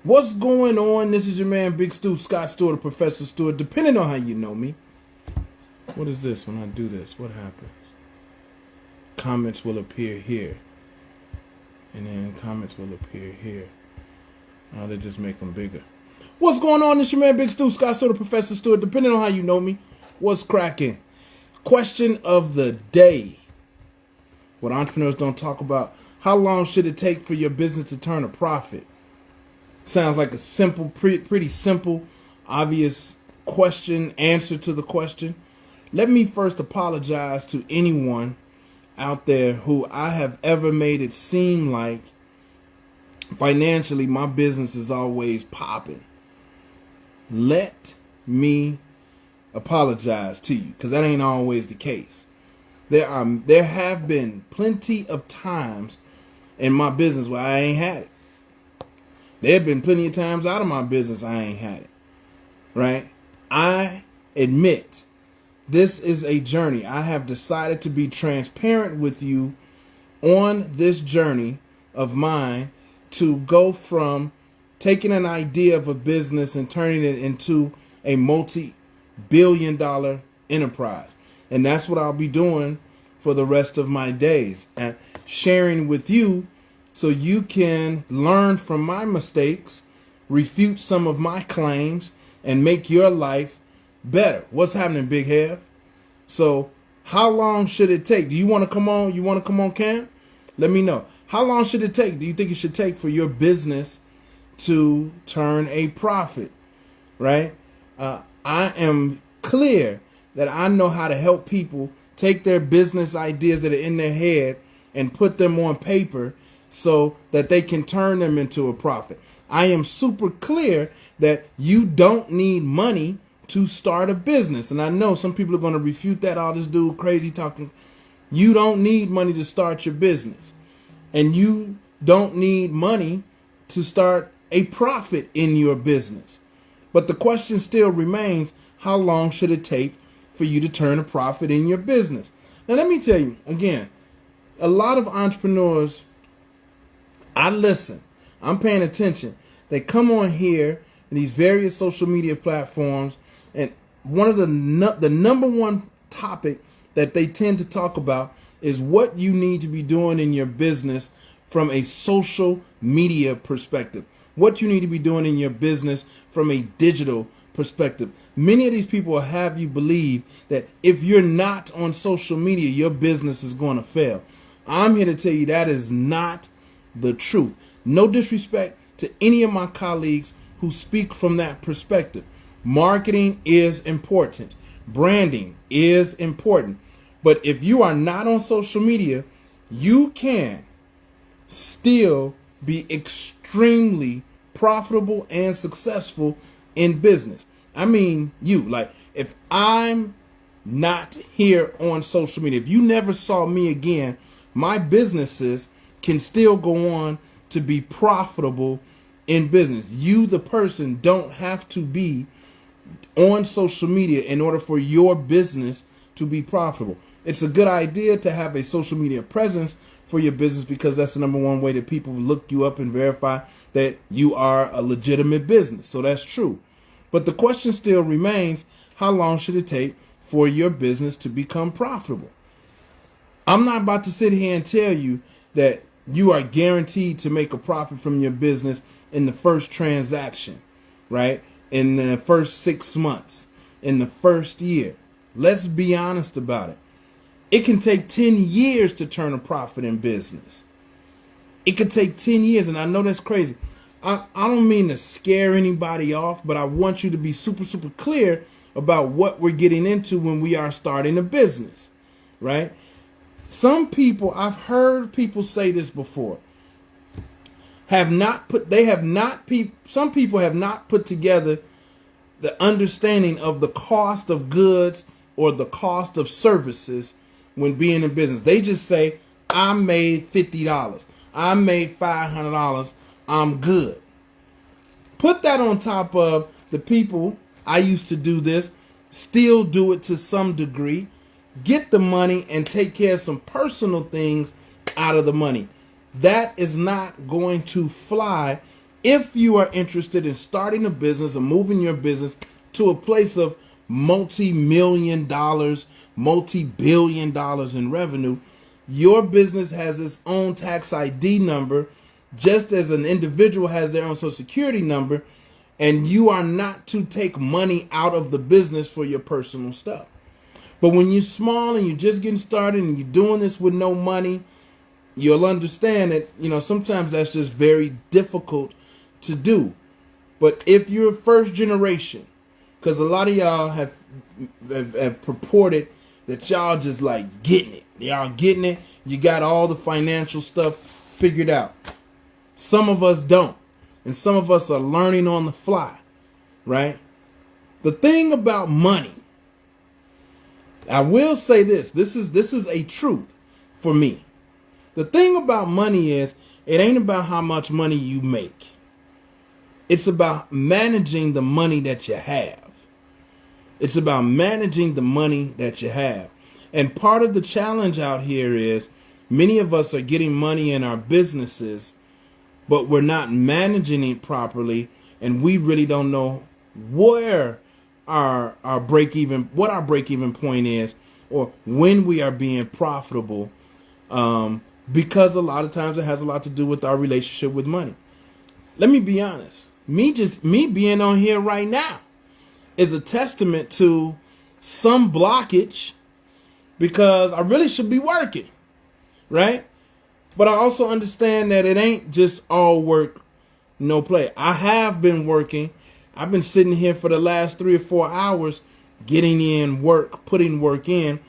What's going on? This is your man, Big Stu, Scott Steward, Professor Steward, depending on how you know me. What is this when I do this? What happens? Comments will appear here. And then comments will appear here. Now they just make them bigger. What's going on? This is your man, Big Stu, Scott Steward, Professor Steward, depending on how you know me. What's cracking? Question of the day. What entrepreneurs don't talk about. How long should it take for your business to turn a profit? Sounds like a simple, pretty simple, obvious question, answer to the question. Let me first apologize to anyone out there who I have ever made it seem like financially my business is always popping. Let me apologize to you, because that ain't always the case. There have been plenty of times in my business where I ain't had it. There have been plenty of times out of my business I ain't had it, right? I admit this is a journey. I have decided to be transparent with you on this journey of mine to go from taking an idea of a business and turning it into a multi-billion-dollar enterprise. And that's what I'll be doing for the rest of my days, and sharing with you so you can learn from my mistakes, refute some of my claims, and make your life better. What's happening, Big Hev? So how long should it take? Do you want to come on? You want to come on, Cam? Let me know. How long should it take? Do you think it should take for your business to turn a profit, right? I am clear that I know how to help people take their business ideas that are in their head and put them on paper so that they can turn them into a profit. I am super clear that you don't need money to start a business. And I know some people are going to refute that. Oh, this dude crazy talking. You don't need money to start your business. And you don't need money to start a profit in your business. But the question still remains, how long should it take for you to turn a profit in your business? Now, let me tell you, again, a lot of entrepreneurs, I listen, I'm paying attention. They come on here in these various social media platforms, and one of the number one topic that they tend to talk about is what you need to be doing in your business from a social media perspective. What you need to be doing in your business from a digital perspective. Many of these people will have you believe that if you're not on social media, your business is going to fail. I'm here to tell you that is not the truth. No disrespect to any of my colleagues who speak from that perspective. Marketing is important. Branding is important. But if you are not on social media, you can still be extremely profitable and successful in business. I mean, if I'm not here on social media, if you never saw me again, my businesses can still go on to be profitable in business. You, the person, don't have to be on social media in order for your business to be profitable. It's a good idea to have a social media presence for your business because that's the number one way that people look you up and verify that you are a legitimate business. So that's true. But the question still remains, how long should it take for your business to become profitable? I'm not about to sit here and tell you that you are guaranteed to make a profit from your business in the first transaction, right? In the first 6 months, in the first year. Let's be honest about it. It can take 10 years to turn a profit in business. It could take 10 years, and I know that's crazy. I don't mean to scare anybody off, but I want you to be super, super clear about what we're getting into when we are starting a business, right? Some people, I've heard people say this before, some people have not put together the understanding of the cost of goods or the cost of services when being in business. They just say, I made $50. I made $500. I'm good. Put that on top of the people, I used to do this, still do it to some degree, get the money and take care of some personal things out of the money. That is not going to fly if you are interested in starting a business or moving your business to a place of multi-million dollars, multi-billion dollars in revenue, your business has its own tax ID number, just as an individual has their own social security number, and you are not to take money out of the business for your personal stuff. But when you're small and you're just getting started and you're doing this with no money, you'll understand that, sometimes that's just very difficult to do. But if you're first generation, because a lot of y'all have purported that y'all just like getting it. Y'all getting it. You got all the financial stuff figured out. Some of us don't. And some of us are learning on the fly, right? The thing about money, I will say this. This is a truth for me. The thing about money is it ain't about how much money you make. It's about managing the money that you have. It's about managing the money that you have. And part of the challenge out here is many of us are getting money in our businesses, but we're not managing it properly, and we really don't know where our break-even point is, or when we are being profitable, because a lot of times it has a lot to do with our relationship with money. Let me be honest. Me being on here right now is a testament to some blockage, because I really should be working, right? But I also understand that it ain't just all work, no play. I have been working. I've been sitting here for the last 3 or 4 hours getting in work, putting work in,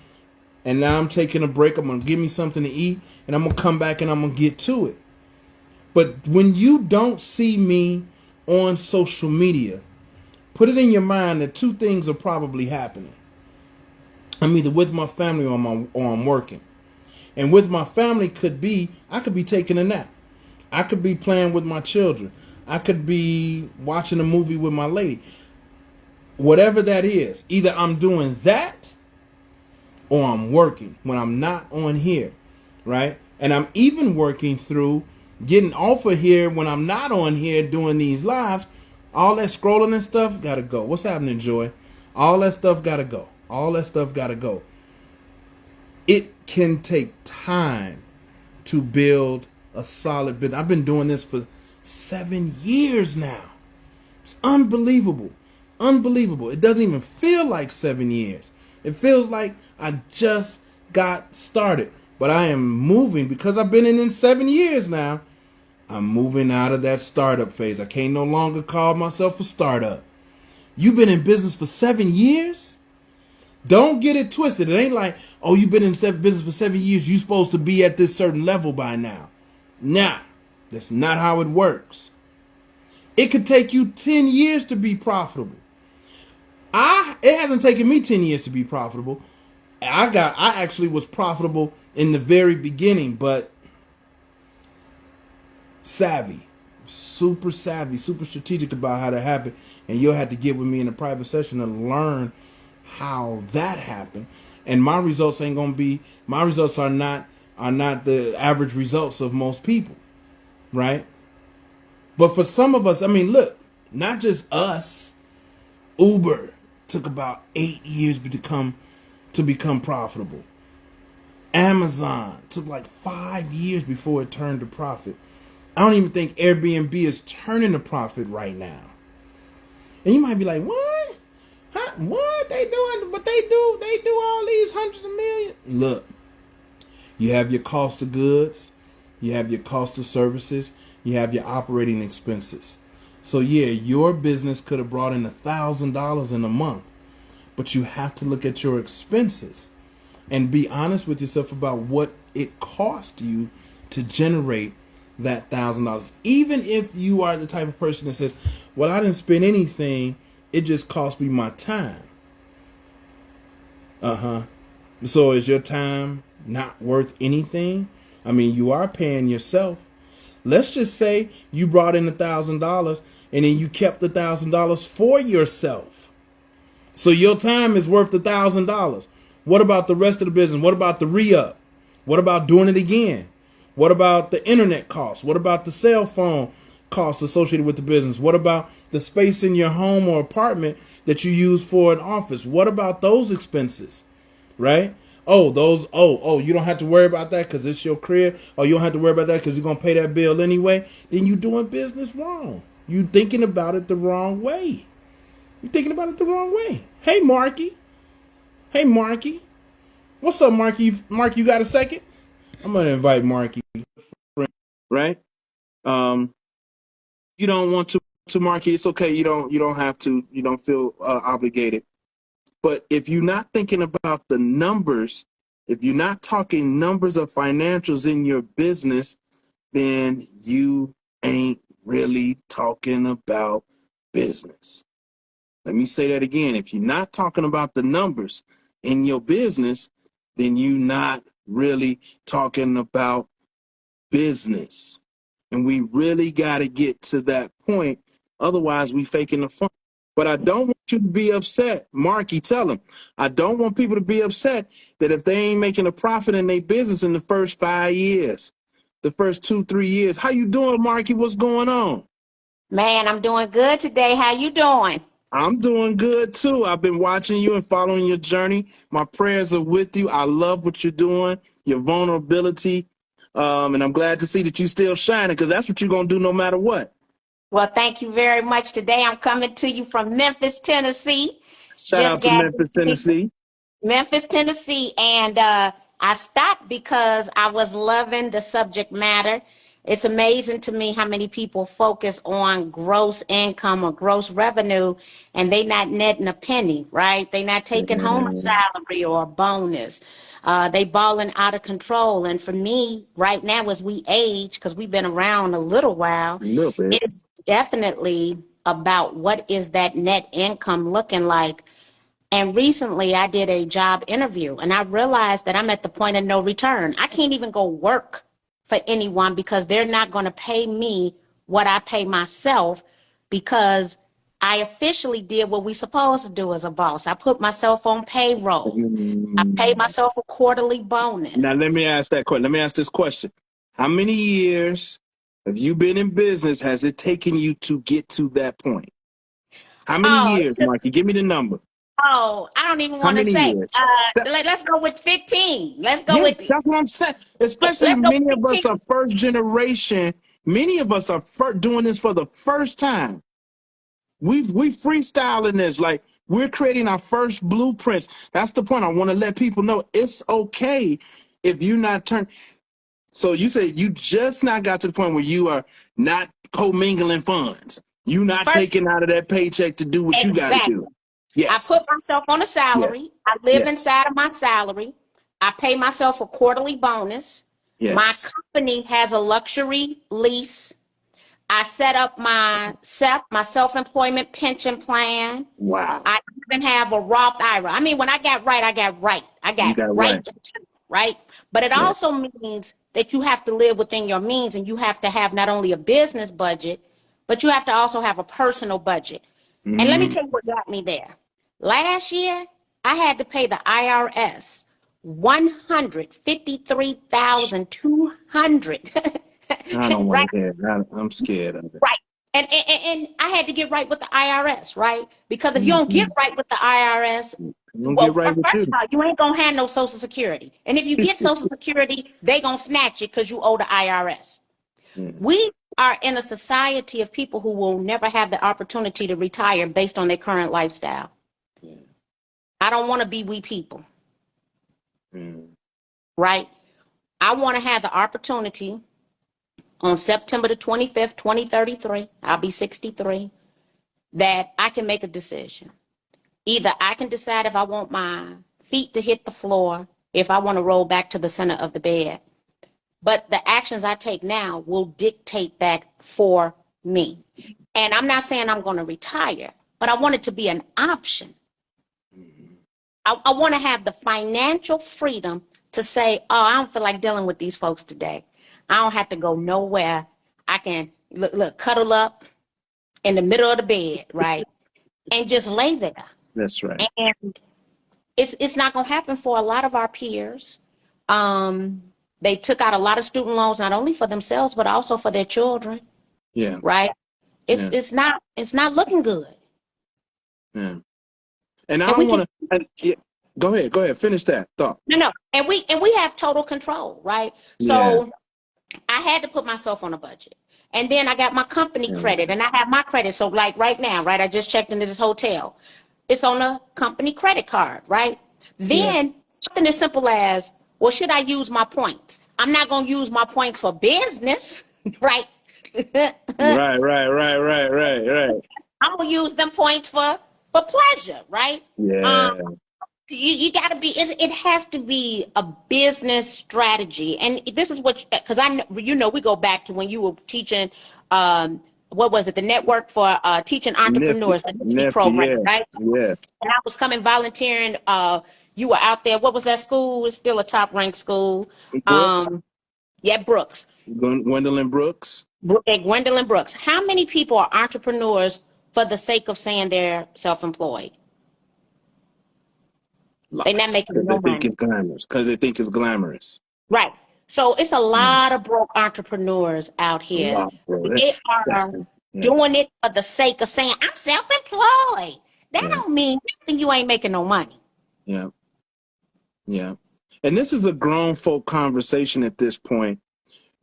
and now I'm taking a break. I'm going to give me something to eat, and I'm going to come back and I'm going to get to it. But when you don't see me on social media, put it in your mind that two things are probably happening. I'm either with my family or I'm working. And with my family I could be taking a nap. I could be playing with my children. I could be watching a movie with my lady. Whatever that is, either I'm doing that or I'm working when I'm not on here, right? And I'm even working through getting off of here when I'm not on here doing these lives. All that scrolling and stuff got to go. What's happening, Joy? All that stuff got to go. All that stuff got to go. It can take time to build a solid business. I've been doing this for 7 years now. It's unbelievable. Unbelievable. It doesn't even feel like 7 years. It feels like I just got started. But I am moving, because I've been in 7 years now. I'm moving out of that startup phase. I can't no longer call myself a startup. You've been in business for 7 years? Don't get it twisted. It ain't like, oh, you've been in business for 7 years, you're supposed to be at this certain level by now. Nah, that's not how it works. It could take you 10 years to be profitable. It hasn't taken me 10 years to be profitable. I actually was profitable in the very beginning, but super savvy, super strategic about how that happened. And you'll have to get with me in a private session to learn how that happened. And my results are not the average results of most people, right? But for some of us, I mean, look, not just us. Uber took about 8 years to become profitable. Amazon took like 5 years before it turned to profit. I don't even think Airbnb is turning a profit right now. And you might be like, what? Huh? What they doing? What they do? They do all these hundreds of millions. Look, you have your cost of goods, you have your cost of services, you have your operating expenses. So yeah, your business could have brought in $1,000 in a month, but you have to look at your expenses and be honest with yourself about what it cost you to generate that $1,000. Even if you are the type of person that says, well, I didn't spend anything, it just cost me my time. So is your time not worth anything? I mean, you are paying yourself. Let's just say you brought in $1,000 and then you kept the $1,000 for yourself. So your time is worth $1,000. What about the rest of the business? What about the re-up? What about doing it again? What about the internet costs? What about the cell phone costs associated with the business? What about the space in your home or apartment that you use for an office? What about those expenses? Right? You don't have to worry about that because it's your crib. Or you don't have to worry about that because you're going to pay that bill anyway. Then you're doing business wrong. You're thinking about it the wrong way. You're thinking about it the wrong way. Hey, Marky. Hey, Marky. What's up, Marky? Mark, you got a second? I'm going to invite Marky. Right? You don't want to Marky. It's okay. You don't have to. You don't feel obligated. But if you're not thinking about the numbers, if you're not talking numbers of financials in your business, then you ain't really talking about business. Let me say that again. If you're not talking about the numbers in your business, then you're not really talking about business. And we really got to get to that point. Otherwise, we faking the fun. But I don't want you to be upset. Marky, tell them. I don't want people to be upset that if they ain't making a profit in their business in the first 5 years, the first 2-3 years. How you doing, Marky? What's going on? Man, I'm doing good today. How you doing? I'm doing good, too. I've been watching you and following your journey. My prayers are with you. I love what you're doing, your vulnerability. And I'm glad to see that you're still shining because that's what you're going to do no matter what. Well, thank you very much. Today I'm coming to you from Memphis, Tennessee. Shout out to Memphis, Tennessee. Memphis, Tennessee. And I stopped because I was loving the subject matter. It's amazing to me how many people focus on gross income or gross revenue and they not netting a penny, right? They not taking home a salary or a bonus. They balling out of control. And for me, right now, as we age, because we've been around a little while, it's definitely about what is that net income looking like. And recently I did a job interview and I realized that I'm at the point of no return. I can't even go work for anyone because they're not going to pay me what I pay myself because I officially did what we supposed to do as a boss. I put myself on payroll. I paid myself a quarterly bonus. Now, let me ask that question. Let me ask this question. How many years have you been in business has it taken you to get to that point? How many years, Marky? Give me the number. I don't even How want to many say. years? Let's go with 15. Let's go Yeah, with that's what I'm saying. Especially let's go many with of us 15. are first generation. Many of us are doing this for the first time. We freestyling this, like we're creating our first blueprints. That's the point. I want to let people know it's okay if you're not turned. So you say you just not got to the point where you are not commingling funds. You not First, taking out of that paycheck to do what you got to do. exactly. I Yes. put myself on a Yeah. salary. I live Yeah. inside of my salary. I pay myself a quarterly bonus. My Yes. company has a luxury lease. I set up my SEP, my self-employment pension plan. Wow. I even have a Roth IRA. I mean, when I got right, I got right. I You got got right right. into it, right? But it Yeah. also means that you have to live within your means and you have to have not only a business budget, but you have to also have a personal budget. And let me tell you what got me there. Last year, I had to pay the IRS 153,200. I don't want Right? to hear it. I'm scared of it. Right. And I had to get right with the IRS, right? Because if you don't get Mm-hmm. right with the IRS, I'm gonna well, get right with first of you. all, you ain't gonna have no Social Security. And if you get Social Security, they gonna snatch it because you owe the IRS. Yeah. We are in a society of people who will never have the opportunity to retire based on their current lifestyle. Yeah. I don't want to be we people, Yeah. right? I want to have the opportunity on September the 25th, 2033, I'll be 63, that I can make a decision. Either I can decide if I want my feet to hit the floor, if I want to roll back to the center of the bed. But the actions I take now will dictate that for me. And I'm not saying I'm going to retire, but I want it to be an option. I want to have the financial freedom to say, oh, I don't feel like dealing with these folks today. I don't have to go nowhere. I can look cuddle up in the middle of the bed, right? And just lay there. That's right. And it's not going to happen for a lot of our peers. They took out a lot of student loans, not only for themselves, but also for their children. Yeah. right? Yeah. It's not looking good. Yeah. And I And we don't can want to. Yeah, go ahead. Go ahead. Finish that thought. no, and we have total control, right? Yeah. So I had to put myself on a budget. And then I got my company Yeah. credit and I have my credit. So like right now, right, I just checked into this hotel. It's on a company credit card, right? Yeah. Then something as simple as, well, should I use my points? I'm not going to use my points for business, right? Right. Right. Right. Right. Right. Right. I'm going to use them points for pleasure, right? Um, Yeah. you got to be it has to be a business strategy, and this is what, because we go back to when you were teaching, what was it, the network for teaching Nifty. entrepreneurs, the Nifty Nifty. program, Yeah. right? Yeah. And I was coming volunteering. You were out there. What was that school? It's still a top ranked school. Brooks. Yeah, Brooks. Gwendolyn Brooks. Gwendolyn Brooks. How many people are entrepreneurs for the sake of saying they're self-employed? They're not Lots. making Because they no think money. it's glamorous. Because they think it's glamorous. Right. So it's a Mm. lot of broke entrepreneurs out A here. lot, bro. They That's are yeah. doing it for the sake of saying, I'm self-employed. That Yeah. don't mean nothing. You ain't making no money. Yeah. Yeah. And this is a grown folk conversation at this point,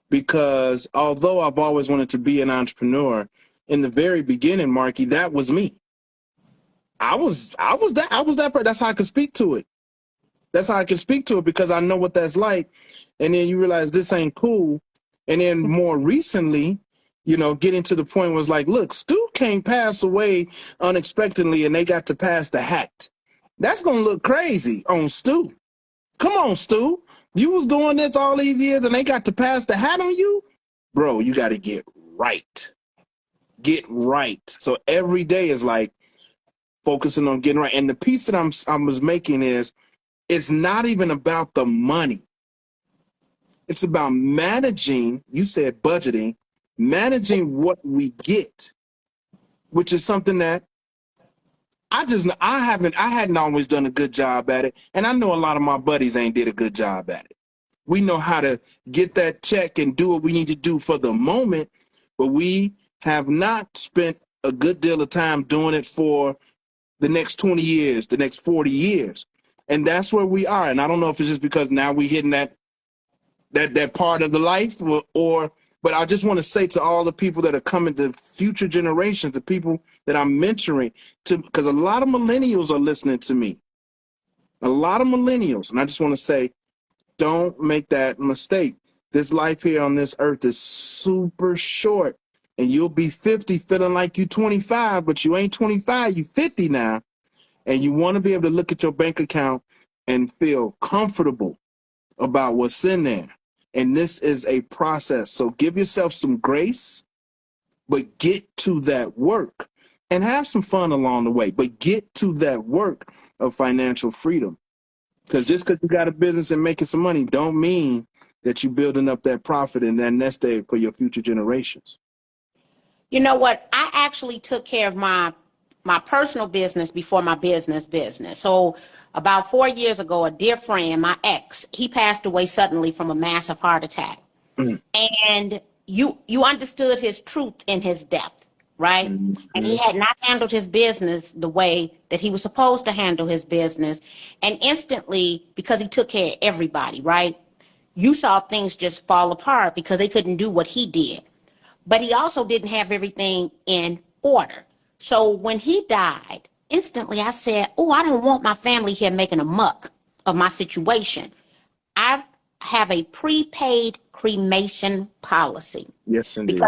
because although I've always wanted to be an entrepreneur, in the very beginning, Marky, that was me. I was that person. That's how I could speak to it. That's how I can speak to it, because I know what that's like. And then you realize this ain't cool. And then more recently, getting to the point was like, look, Stu can't pass away unexpectedly and they got to pass the hat. That's going to look crazy on Stu. Come on, Stu. You was doing this all these years and they got to pass the hat on you? Bro, you got to get right. Get right. So every day is like focusing on getting right. And the piece that I was making is, it's not even about the money. It's about managing, you said budgeting, managing what we get, which is something that I hadn't always done a good job at it. And I know a lot of my buddies ain't did a good job at it. We know how to get that check and do what we need to do for the moment, but we have not spent a good deal of time doing it for the next 20 years, the next 40 years. And that's where we are. And I don't know if it's just because now we're hitting that part of the life, but I just want to say to all the people that are coming, the future generations, the people that I'm mentoring, because a lot of millennials are listening to me. A lot of millennials. And I just want to say, don't make that mistake. This life here on this earth is super short. And you'll be 50 feeling like you 25, but you ain't 25, you 50 now. And you want to be able to look at your bank account and feel comfortable about what's in there. And this is a process. So give yourself some grace, but get to that work and have some fun along the way. But get to that work of financial freedom. Because just because you got a business and making some money don't mean that you're building up that profit and that nest egg for your future generations. You know what? I actually took care of my personal business before my business. So about 4 years ago, a dear friend, my ex, he passed away suddenly from a massive heart attack. Mm. And you understood his truth in his death, right? Mm-hmm. And he had not handled his business the way that he was supposed to handle his business. And instantly, because he took care of everybody, right? You saw things just fall apart because they couldn't do what he did. But he also didn't have everything in order. So when he died, instantly I said, oh, I don't want my family here making a muck of my situation. I have a prepaid cremation policy. Yes, indeed.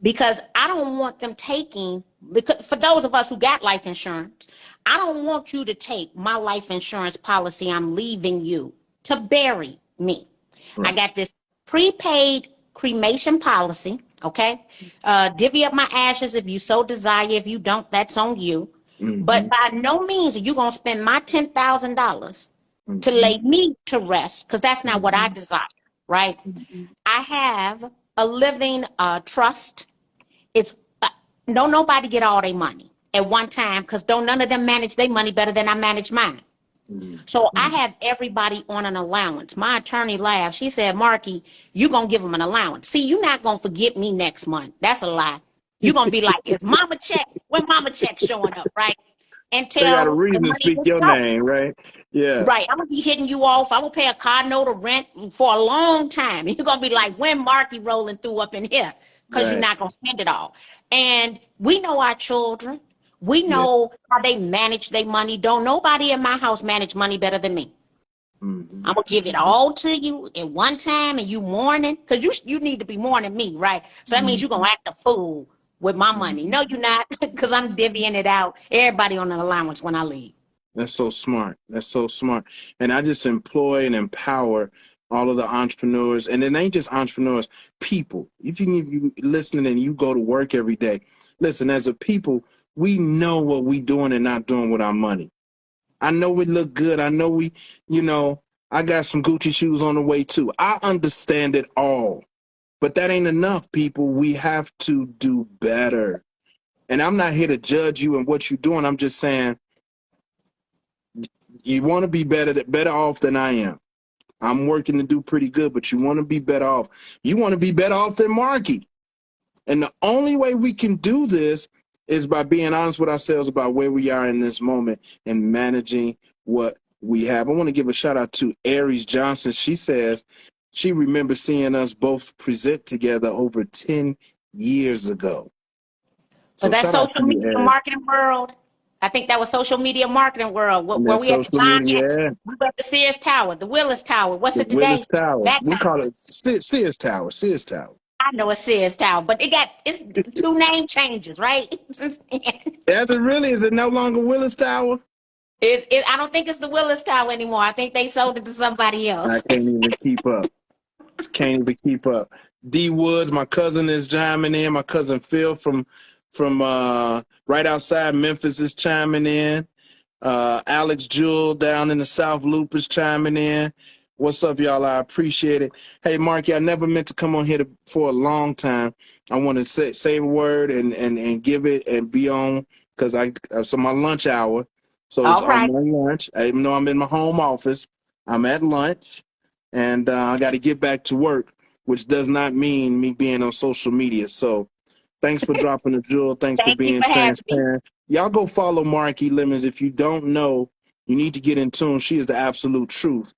Because I don't want them taking, because for those of us who got life insurance, I don't want you to take my life insurance policy I'm leaving you to bury me. Right. I got this prepaid cremation policy, okay? Divvy up my ashes if you so desire. If you don't, that's on you. Mm-hmm. But by no means are you going to spend my $10,000 to lay me to rest, because that's not what I desire, right? I have a living trust. It's don't nobody get all their money at one time, because don't none of them manage their money better than I manage mine. So I have everybody on an allowance. My attorney laughed. She said, Marky, you going to give them an allowance. See, you're not going to forget me next month. That's a lie. You're going to be like, is mama check? When mama check showing up, right? They got a Until the reason to money's speak your exhausted. name, right? Yeah, Right. I'm going to be hitting you off. I'm going to pay a car note or rent for a long time. And you're going to be like, when Marky rolling through up in here? Because you're right. not going to spend it all. And we know our children. We Yeah. know how they manage their money. Don't nobody in my house manage money better than me. Hmm. I'm gonna give it all to you in one time, and you mourning, cause you need to be mourning me, right? So that means you're gonna act a fool with my money. No, you're not, cause I'm divvying it out. Everybody on an allowance when I leave. That's so smart. That's so smart. And I just employ and empower all of the entrepreneurs, and it ain't just entrepreneurs, people. If you listening and you go to work every day, listen, as a people, we know what we doing and not doing with our money. I know we look good. I know I got some Gucci shoes on the way too. I understand it all. But that ain't enough, people. We have to do better. And I'm not here to judge you and what you're doing. I'm just saying you want to be better off than I am. I'm working to do pretty good, but you want to be better off. You want to be better off than Marky. And the only way we can do this is by being honest with ourselves about where we are in this moment and managing what we have. I want to give a shout out to Aries Johnson. She says she remembers seeing us both present together over 10 years ago. Was So that shout out to social you, media Aries. marketing world? I think that was social media marketing world. And Where then we at the social Giant, media, yeah. we were at the Sears Tower, the Willis Tower. What's The it today? Willis Tower. That We call tower. it Sears Tower. Sears Tower. I know it's Sears Tower, but it's two name changes, right? Since then. Is it no longer Willis Tower? I don't think it's the Willis Tower anymore. I think they sold it to somebody I else. can't even keep up. Can't even keep up. D Woods, my cousin is chiming in. My cousin Phil from right outside Memphis is chiming in. Alex Jewell down in the South Loop is chiming in. What's up, y'all? I appreciate it. Hey, Marky, I never meant to come on here for a long time. I want to say a word and give it and be on because so my lunch hour. So All I'm right. on lunch. Even though I'm in my home office, I'm at lunch, and I got to get back to work, which does not mean me being on social media. So thanks for dropping the jewel. Thanks for Thank you being for having me. transparent. Y'all go follow Marky Lemons. If you don't know, you need to get in tune. She is the absolute truth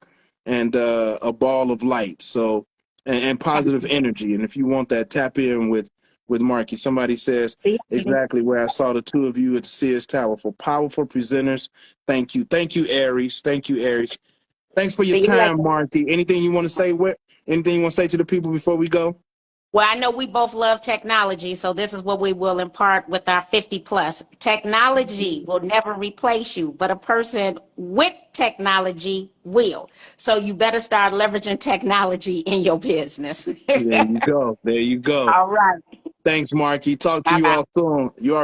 and a ball of light. So and positive energy. And if you want that, tap in with Marky. Somebody says See you. exactly where I saw the two of you at the Sears Tower for powerful presenters. Thank you. Thank you, Aries. Thank you, Aries. Thanks for your See you later. time, Marky. Anything you want to say? Anything you want to say to the people before we go? Well, I know we both love technology, so this is what we will impart with our 50 plus. Technology will never replace you, but a person with technology will. So you better start leveraging technology in your business. There you go. There you go. All right. Thanks, Marky. Talk to Bye you bye. all soon. You already